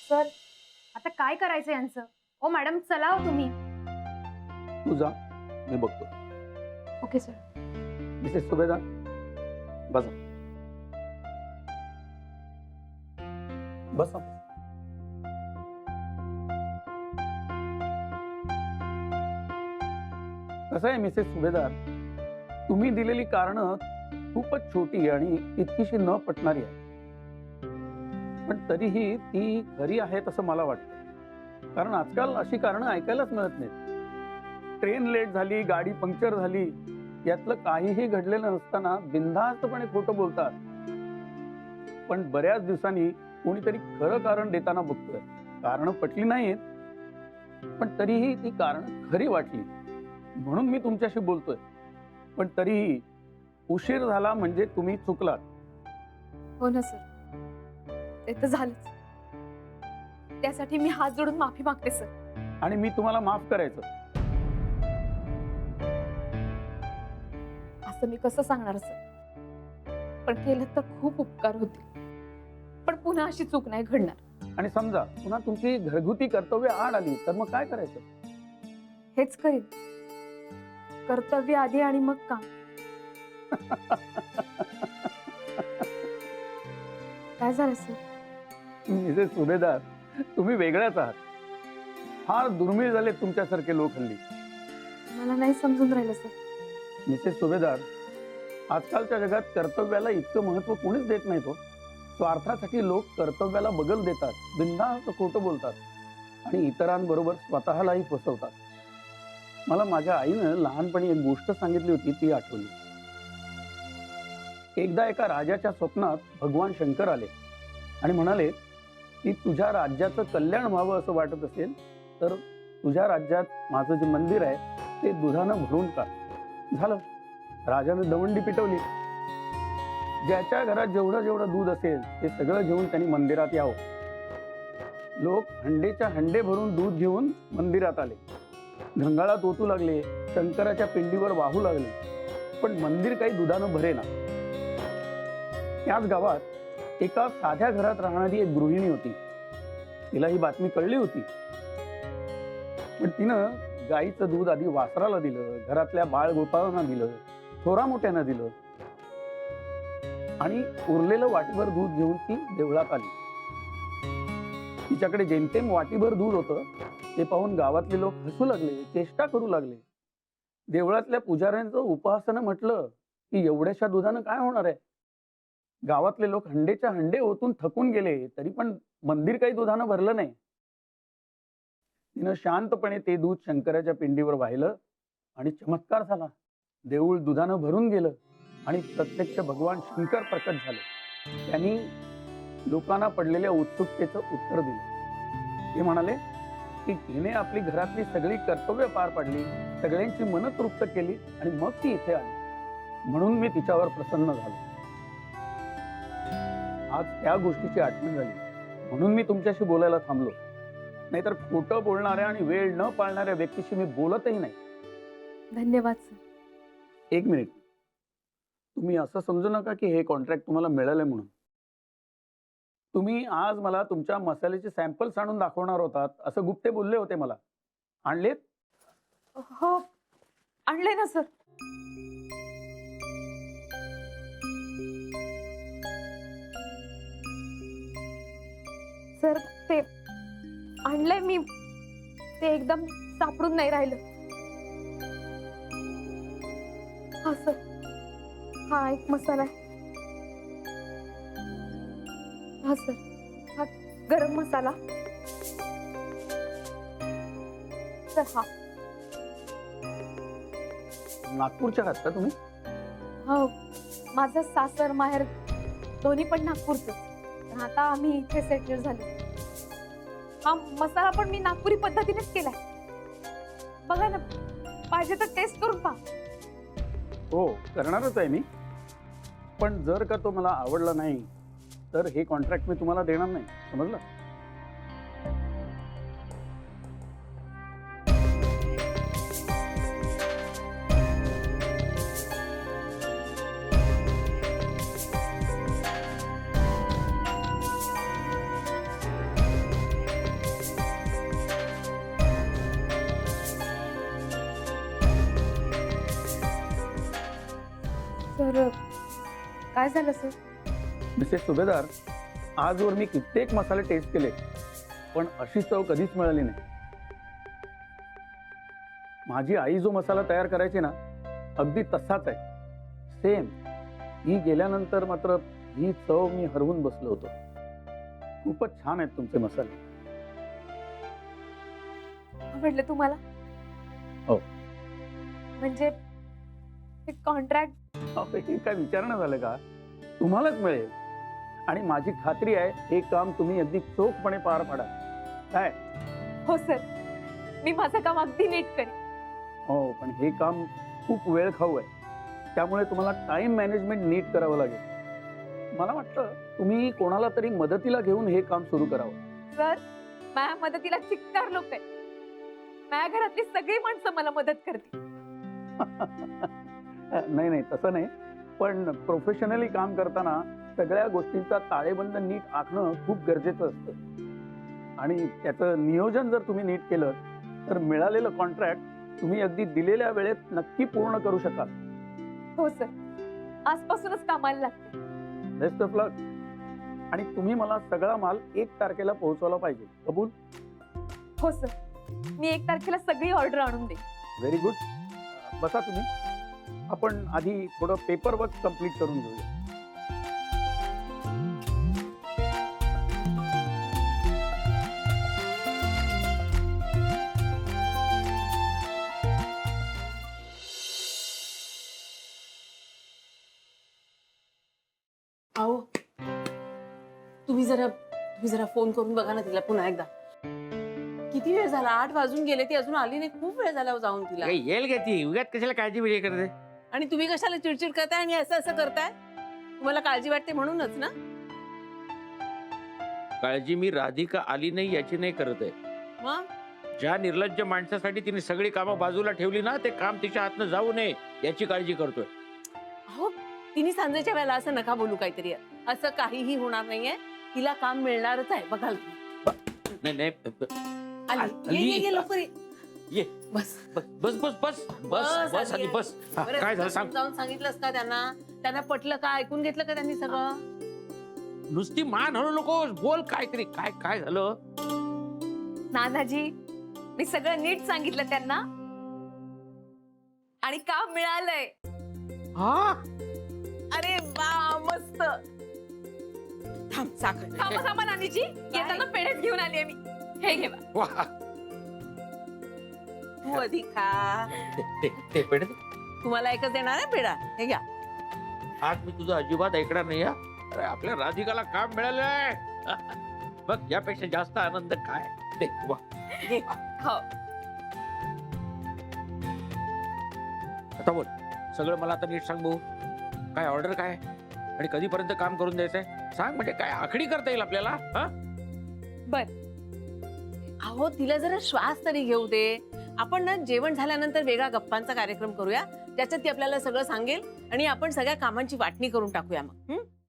Sir, आता काय करायचं यांचं? ओ मॅडम, चला हो तुम्ही. तू जा, मी बघतो. Okay sir. मिसेस सुभेदार, बसा. बसा. कसं आहे मिसेस सुभेदार, तुम्ही दिलेली कारणं खूपच छोटी आणि इतकीशी न पटणारी आहे, पण तरीही ती खरी आहेत असं मला वाटतं. कारण आजकाल अशी कारणं ऐकायलाच मिळत नाहीत. ट्रेन लेट झाली, गाडी पंक्चर झाली, यातलं काहीही घडलेलं नसताना बिनधास्तपणे खोटं बोलतात. पण बऱ्याच दिवसांनी कोणीतरी खरं कारण देताना बघतोय. कारणं पटली नाहीत, पण तरीही ती कारणं खरी वाटली, म्हणून मी तुमच्याशी बोलतोय. पण तरीही उशीर झाला म्हणजे तुम्ही चुकलात. हो ना सर, ते तर झालंच. त्यासाठी मी हात जोडून माफी मागते सर. आणि मी तुम्हाला माफ करायचं. असं मी कसं सांगणार सर? पण केलं तर खूप उपकार होतील. पण पुन्हा अशी चूक नाही घडणार. आणि समजा पुन्हा तुमची घरगुती कर्तव्य आड आली तर मग काय करायचं? हेच करीन. कर्तव्य आधी आणि मग काम. काय झालं सर? मिसेस सुभेदार, तुम्ही वेगळ्याच आहात. फार दुर्मिळ झाले तुमच्यासारखे लोक हल्ली. मला नाही समजून राहिलं सर. मिसेस सुभेदार, आजकालच्या जगात कर्तव्याला इतकं महत्व कोणीच देत नाही. तो स्वार्थासाठी लोक कर्तव्याला बगल देतात, बिनधास्त खोटं बोलतात आणि इतरांबरोबर स्वतःलाही फसवतात. मला माझ्या आईनं लहानपणी एक गोष्ट सांगितली होती, ती आठवली. एकदा एका राजाच्या स्वप्नात भगवान शंकर आले आणि म्हणाले की तुझ्या राज्याचं कल्याण व्हावं असं वाटत असेल तर तुझ्या राज्यात माझं जे मंदिर आहे ते दुधानं भरून काढ. झालं. राजानं दवंडी पिटवली. ज्याच्या घरात जेवढं जेवढं दूध असेल ते सगळं घेऊन त्यांनी मंदिरात यावं. लोक हंडेच्या हंडे भरून दूध घेऊन मंदिरात आले. घंगाळात ओतू लागले, शंकराच्या पिंडीवर वाहू लागले, पण मंदिर काही दुधानं भरेना. त्याच गावात एका साध्या घरात राहणारी एक गृहिणी होती. तिला ही बातमी कळली होती, पण तिनं गाईचं दूध आधी वासराला दिलं, घरातल्या बाळगोपाळांना दिलं, थोरा मोठ्यांना दिलं आणि उरलेलं वाटीभर दूध घेऊन ती देवळात आली. तिच्याकडे जेमतेम वाटीभर दूध होतं. ते पाहून गावातले लोक हसू लागले, चेष्टा करू लागले. देवळातल्या पुजाऱ्यांचं उपहासानं म्हटलं की एवढ्याशा दुधानं काय होणार आहे? गावातले लोक हंडेच्या हंडे ओतून थकून गेले, तरी पण मंदिर काही दुधानं भरलं नाही. तिनं शांतपणे ते दूध शंकराच्या पिंडीवर वाहिलं आणि चमत्कार झाला. देऊळ दुधानं भरून गेलं आणि प्रत्यक्ष भगवान शंकर प्रकट झाले. त्यांनी लोकांना पडलेल्या उत्सुकतेचं उत्तर दिलं. ते म्हणाले की तिने आपली घरातली सगळी कर्तव्य पार पाडली, सगळ्यांची मन तृप्त केली आणि मग ती इथे आली, म्हणून मी तिच्यावर प्रसन्न झालो. आज त्या गोष्टीची आठवण झाली, म्हणून मी तुमच्याशी बोलायला थांबलो. नाहीतर खोटं बोलणाऱ्या आणि वेळ न पाळणाऱ्या व्यक्तीशी मी बोलतही नाही. धन्यवाद सर. एक मिनिट, तुम्ही असं समजू नका की हे कॉन्ट्रॅक्ट तुम्हाला मिळालंय म्हणून. तुम्ही आज मला तुमच्या मसाल्याचे सॅम्पल्स आणून दाखवणार होतात असं गुप्ते बोलले होते मला. आणलेत? हो, आणले ना सर. सर, ते आणलंय मी. ते एकदम सापडून नाही राहिलं. हा सर, हा एक मसाला आहे. हा सर, हा गरम मसाला. सर, हा. नागपूरच्या आहात का तुम्ही? हो, माझं सासर माहेर दोन्ही पण नागपूरचं. पण आता आम्ही इथे सेटल झालो. हा मसाला पण मी नागपुरी पद्धतीनेच केलाय. बघा ना, पाहिजे तर टेस्ट करून पहा. हो, करणारच आहे मी. पण जर का तो मला आवडला नाही तर हे कॉन्ट्रॅक्ट मी तुम्हाला देणार नाही, समजलं? बरं काय झालं सर? मिसेस सुभेदार, आजवर मी कित्येक मसाले टेस्ट केले, पण अशी चव कधीच मिळाली नाही. माझी आई जो मसाला तयार करायची ना, अगदी तसाच आहे, सेम. ही गेल्यानंतर मात्र ही चव मी हरवून बसलो होतो. खूपच छान आहेत तुमचे मसाले. आवडलं तुम्हाला? हो. म्हणजे हे कॉन्ट्रॅक्ट हे काय विचारणं झालं का? तुम्हालाच मिळेल आणि माझी खात्री आहे हे काम तुम्ही अगदी चोखपणे पार पाडा. काय? हो सर, मी माझं काम अगदी नीट करेन. हो, पण हे काम खूप वेळ खाऊ आहे, त्यामुळे तुम्हाला टाइम मॅनेजमेंट नीट करावं लागेल. मला वाटतं तुम्ही कोणाला तरी मदतीला घेऊन हे काम सुरू करावं. सर, माझ्या मदतीला चिक्कार लोक आहेत. माझ्या घरातली सगळी माणसं मला मदत करतील. नाही नाही, तसं नाही, पण प्रोफेशनली काम करताना सगळ्या गोष्टींचा ताळेबंद नीट आखणं खूप गरजेचं असतं आणि त्याचं नियोजन जर तुम्ही नीट केलं तर मिळालेलं कॉन्ट्रॅक्ट तुम्ही अगदी दिलेल्या वेळेत नक्की पूर्ण करू शकाल. हो सर, आजपासूनच कामाला लागते. बेस्ट ऑफ लक. आणि तुम्ही मला सगळा माल 1 तारखेला पोहोचवला पाहिजे. कबूल? हो सर, मी 1 तारखेला सगळी ऑर्डर आणून देईन. Very good. बसा तुम्ही. आपण आधी थोडं पेपर वर्क कम्प्लीट करून घेऊया. अहो तुम्ही जरा फोन करून बघा ना तिला पुन्हा एकदा. किती वेळ झाला? 8 वाजून गेले, ती अजून आली नाही. खूप वेळ झाला जाऊन तिला. काही येईल का ती? उगाच कशाला काळजी बिळजी करते? आणि तुम्ही कशाला चिडचिड करताय आणि असं असं करताय? तुम्हाला काळजी वाटते म्हणूनच ना? काळजी मी राधिका आली नाही याची नाही करत आहे. मग ज्या निर्लज्ज माणसासाठी तिने सगळी कामं बाजूला ठेवली ना, ते काम तिच्या हातनं जाऊ नये याची काळजी करतोय. अहो तिने सांजेच्या वेळेला असं नका बोलू काहीतरी. असं काहीही होणार नाहीये. तिला काम मिळणारच आहे. बघाल नाही नाही, आली. ये लवकर ये. ये. बस बस बस बस बस बस आधी बस. हा, बरं, काय झालं सांग. जाऊन सांगितलंस का त्यांना पटलं का? ऐकून घेतलं का त्यांनी सगळं? नुसती मान हलू नकोस, बोल काहीतरी. काय काय झालं? नानाजी, मी सगळं नीट सांगितलं त्यांना आणि काम मिळालंय. हा, अरे वा, मस्त. थांब साखर. थांबा नानीजी, येताना पेढेच घेऊन आली मी. हे घे बा. वा. तू आधी खा. ते पेढे दे. तुम्हाला एकच देणार आहे पेढा. हे घ्या. आज मी तुझं अजिबात ऐकणार नाही. हा, अरे आपल्या राधिकाला काम मिळालंय. बघ, यापेक्षा जास्त आनंद काय? दे. वा. घे. हो. आता बोल, सगळं मला आता नीट सांग भाऊ. काय ऑर्डर काय आणि कधीपर्यंत काम करून द्यायचंय सांग, म्हणजे काय आखणी करता येईल आपल्याला. हा, बर. अहो तिला जरा श्वास तरी घेऊ दे. आपण ना जेवण झाल्यानंतर वेगळा गप्पांचा कार्यक्रम करूया, त्याच्यात ती आपल्याला सगळं सांगेल आणि आपण सगळ्या कामांची वाटणी करून टाकूया मग.